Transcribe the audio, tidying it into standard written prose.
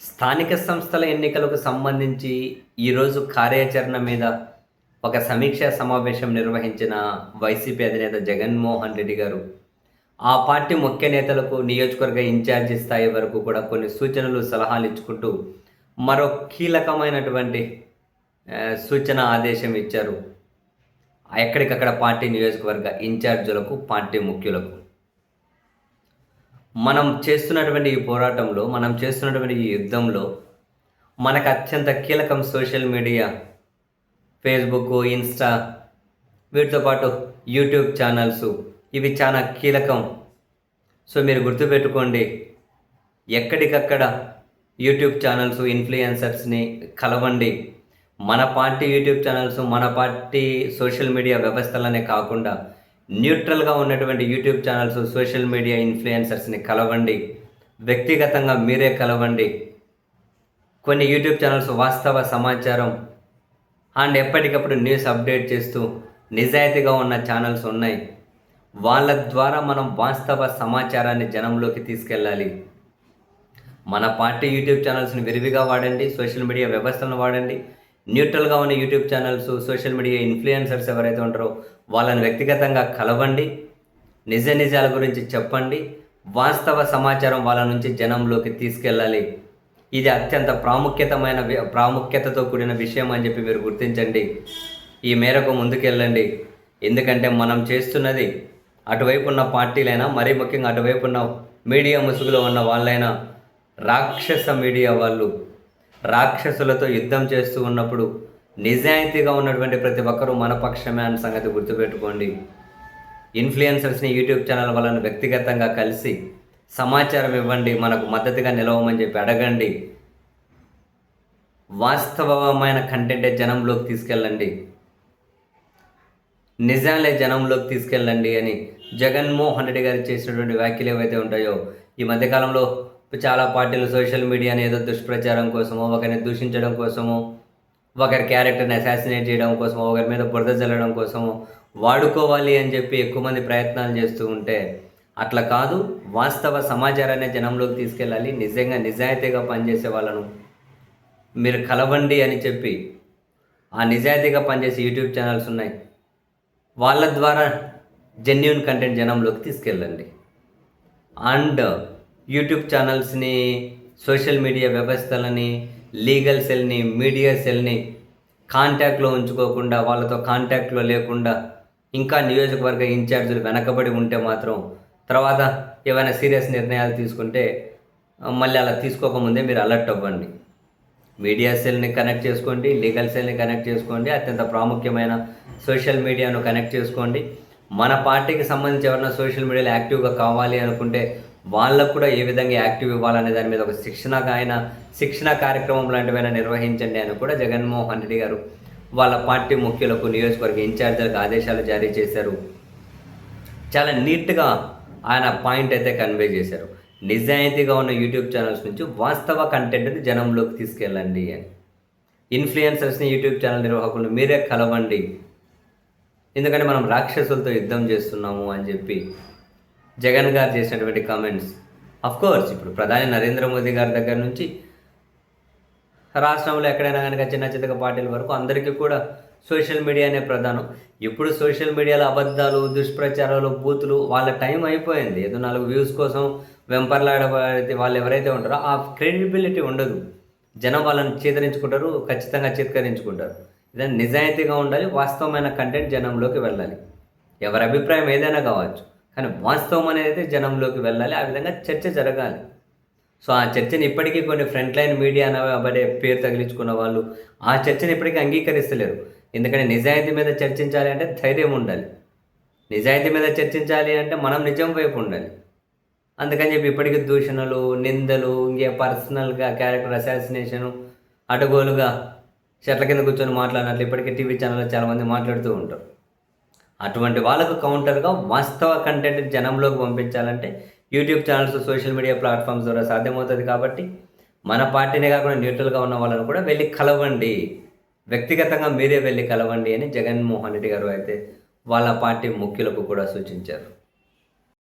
స్థానిక సంస్థల ఎన్నికలకు సంబంధించి ఈరోజు కార్యాచరణ మీద ఒక సమీక్షా సమావేశం నిర్వహించిన వైసీపీ అధినేత జగన్మోహన్ రెడ్డి గారు ఆ పార్టీ ముఖ్య నేతలకు నియోజకవర్గ ఇన్ఛార్జి స్థాయి వరకు కూడా కొన్ని సూచనలు సలహాలు ఇచ్చుకుంటూ మరో కీలకమైనటువంటి సూచన ఆదేశం ఇచ్చారు ఎక్కడికక్కడ పార్టీ నియోజకవర్గ ఇన్ఛార్జీలకు పార్టీ ముఖ్యులకు. మనం చేస్తున్నటువంటి ఈ పోరాటంలో, మనం చేస్తున్నటువంటి ఈ యుద్ధంలో మనకు అత్యంత కీలకం సోషల్ మీడియా, ఫేస్బుక్, ఇన్స్టా, వీటితో పాటు యూట్యూబ్ ఛానల్స్. ఇవి చాలా కీలకం. సో మీరు గుర్తుపెట్టుకోండి, ఎక్కడికక్కడ యూట్యూబ్ ఛానల్స్, ఇన్ఫ్లుయెన్సర్స్ని కలవండి. మన పార్టీ యూట్యూబ్ ఛానల్స్, మన పార్టీ సోషల్ మీడియా వ్యవస్థలనే కాకుండా న్యూట్రల్గా ఉన్నటువంటి యూట్యూబ్ ఛానల్స్, సోషల్ మీడియా ఇన్ఫ్లుయెన్సర్స్ని కలవండి. వ్యక్తిగతంగా మీరే కలవండి. కొన్ని యూట్యూబ్ ఛానల్స్ వాస్తవ సమాచారం అండ్ ఎప్పటికప్పుడు న్యూస్ అప్డేట్ చేస్తూ నిజాయితీగా ఉన్న ఛానల్స్ ఉన్నాయి. వాళ్ళ ద్వారా మనం వాస్తవ సమాచారాన్ని జనంలోకి తీసుకెళ్ళాలి. మన పార్టీ యూట్యూబ్ ఛానల్స్ని విరివిగా వాడండి, సోషల్ మీడియా వ్యవస్థలను వాడండి. న్యూట్రల్గా ఉన్న YouTube channels, social media influencers ఎవరైతే ఉంటారో వాళ్ళని వ్యక్తిగతంగా కలవండి. నిజాల గురించి చెప్పండి. వాస్తవ సమాచారం వాళ్ళ నుంచి జనంలోకి తీసుకెళ్ళాలి. ఇది అత్యంత ప్రాముఖ్యతతో కూడిన విషయం అని చెప్పి మీరు గుర్తించండి. ఈ మేరకు ముందుకెళ్ళండి. ఎందుకంటే మనం చేస్తున్నది అటువైపు ఉన్న పార్టీలైనా, మరీ ముఖ్యంగా అటువైపు ఉన్న మీడియా ముసుగులో ఉన్న వాళ్ళైనా రాక్షస మీడియా వాళ్ళు రాక్షసులతో యుద్ధం చేస్తూ ఉన్నప్పుడు నిజాయితీగా ఉన్నటువంటి ప్రతి ఒక్కరూ మన పక్షమే అన్న సంగతి గుర్తుపెట్టుకోండి. ఇన్ఫ్లుయెన్సర్స్ని, యూట్యూబ్ ఛానల్ వాళ్ళని వ్యక్తిగతంగా కలిసి సమాచారం ఇవ్వండి, మనకు మద్దతుగా నిలవమని చెప్పి అడగండి. వాస్తవమైన కంటెంటే జనంలోకి తీసుకెళ్ళండి, నిజాలే జనంలోకి తీసుకెళ్ళండి అని జగన్మోహన్ రెడ్డి గారు చేసినటువంటి వ్యాఖ్యలు ఏవైతే ఉంటాయో, ఈ మధ్యకాలంలో చాలా పార్టీలు సోషల్ మీడియాని ఏదో దుష్ప్రచారం కోసమో, ఒకరిని దూషించడం కోసమో, ఒకరి క్యారెక్టర్ని అసాసినేట్ చేయడం కోసమో, ఒకరి మీద బురద జల్లడం కోసమో వాడుకోవాలి అని చెప్పి ఎక్కువ మంది ప్రయత్నాలు చేస్తూ ఉంటే అట్లా కాదు. వాస్తవ సమాచారాన్ని జనంలోకి తీసుకెళ్ళాలి. నిజాయితీగా పనిచేసే వాళ్ళను మీరు కలవండి అని చెప్పి ఆ నిజాయితీగా పనిచేసే యూట్యూబ్ ఛానల్స్ ఉన్నాయి, వాళ్ళ ద్వారా జెన్యూన్ కంటెంట్ జనంలోకి తీసుకెళ్ళండి. అండ్ యూట్యూబ్ ఛానల్స్ని, సోషల్ మీడియా వ్యవస్థలని, లీగల్ సెల్ని, మీడియా సెల్ని కాంటాక్ట్లో ఉంచుకోకుండా, వాళ్ళతో కాంటాక్ట్లో లేకుండా ఇంకా నియోజకవర్గ ఇన్ఛార్జీలు వెనకబడి ఉంటే మాత్రం తర్వాత ఏమైనా సీరియస్ నిర్ణయాలు తీసుకుంటే మళ్ళీ అలా తీసుకోకముందే మీరు అలర్ట్ అవ్వండి. మీడియా సెల్ని కనెక్ట్ చేసుకోండి, లీగల్ సెల్ని కనెక్ట్ చేసుకోండి, అత్యంత ప్రాముఖ్యమైన సోషల్ మీడియాను కనెక్ట్ చేసుకోండి. మన పార్టీకి సంబంధించి ఎవరైనా సోషల్ మీడియాలో యాక్టివ్గా కావాలి అనుకుంటే వాళ్ళకు కూడా ఏ విధంగా యాక్టివ్ ఇవ్వాలనే దాని మీద ఒక శిక్షణ కార్యక్రమం లాంటివైనా నిర్వహించండి అని కూడా జగన్మోహన్ రెడ్డి గారు వాళ్ళ పార్టీ ముఖ్యులకు, నియోజకవర్గ ఇన్ఛార్జీలకు ఆదేశాలు జారీ చేశారు. చాలా నీట్గా ఆయన పాయింట్ అయితే కన్వే చేశారు. నిజాయితీగా ఉన్న యూట్యూబ్ ఛానల్స్ నుంచి వాస్తవ కంటెంట్ని జనంలోకి తీసుకెళ్ళండి అని. ఇన్ఫ్లుయెన్సర్స్ని, యూట్యూబ్ ఛానల్ నిర్వాహకులను మీరే కలవండి. ఎందుకంటే మనం రాక్షసులతో యుద్ధం చేస్తున్నాము అని చెప్పి జగన్ గారు చేసినటువంటి కామెంట్స్. కోర్స్ ఇప్పుడు ప్రధాని నరేంద్ర మోదీ గారి దగ్గర నుంచి రాష్ట్రంలో ఎక్కడైనా కనుక చిన్న పార్టీల వరకు అందరికీ కూడా సోషల్ మీడియానే ప్రధానం. ఇప్పుడు సోషల్ మీడియాలో అబద్ధాలు, దుష్ప్రచారాలు, బూతులు, వాళ్ళ టైం అయిపోయింది. ఏదో 4 వ్యూస్ కోసం వెంపర్లాడే వాళ్ళు ఎవరైతే ఉంటారో ఆ క్రెడిబిలిటీ ఉండదు. జనం వాళ్ళని చీదరించుకుంటారు, ఖచ్చితంగా చిత్కరించుకుంటారు. ఇదే నిజాయితీగా ఉండాలి. వాస్తవమైన కంటెంట్ జనంలోకి వెళ్ళాలి. ఎవరి అభిప్రాయం ఏదైనా కావచ్చు, కానీ వాస్తవం అనేది జనంలోకి వెళ్ళాలి. ఆ విధంగా చర్చ జరగాలి. సో ఆ చర్చని ఇప్పటికీ కొన్ని ఫ్రంట్ లైన్ మీడియా అనబడే పేరు తగిలించుకున్న వాళ్ళు ఆ చర్చని ఇప్పటికీ అంగీకరిస్తలేరు. ఎందుకంటే నిజాయితీ మీద చర్చించాలి అంటే ధైర్యం ఉండాలి. నిజాయితీ మీద చర్చించాలి అంటే మనం నిజం వైపు ఉండాలి. అందుకని చెప్పి ఇప్పటికీ దూషణలు, నిందలు, ఇంకే పర్సనల్గా క్యారెక్టర్ అసాసినేషను, అడ్డగోలుగా చెట్ల కింద కూర్చొని మాట్లాడినట్లు ఇప్పటికీ టీవీ ఛానల్లో చాలామంది మాట్లాడుతూ ఉంటారు. అటువంటి వాళ్ళకు కౌంటర్గా వాస్తవ కంటెంట్ జనంలోకి పంపించాలంటే YouTube channels, social media platforms ద్వారా సాధ్యమవుతుంది. కాబట్టి మన పార్టీనే కాకుండా న్యూట్రల్గా ఉన్న వాళ్ళను కూడా వెళ్ళి కలవండి, వ్యక్తిగతంగా మీరే వెళ్ళి కలవండి అని జగన్మోహన్ రెడ్డి గారు అయితే వాళ్ళ పార్టీ ముఖ్యులకు కూడా సూచించారు.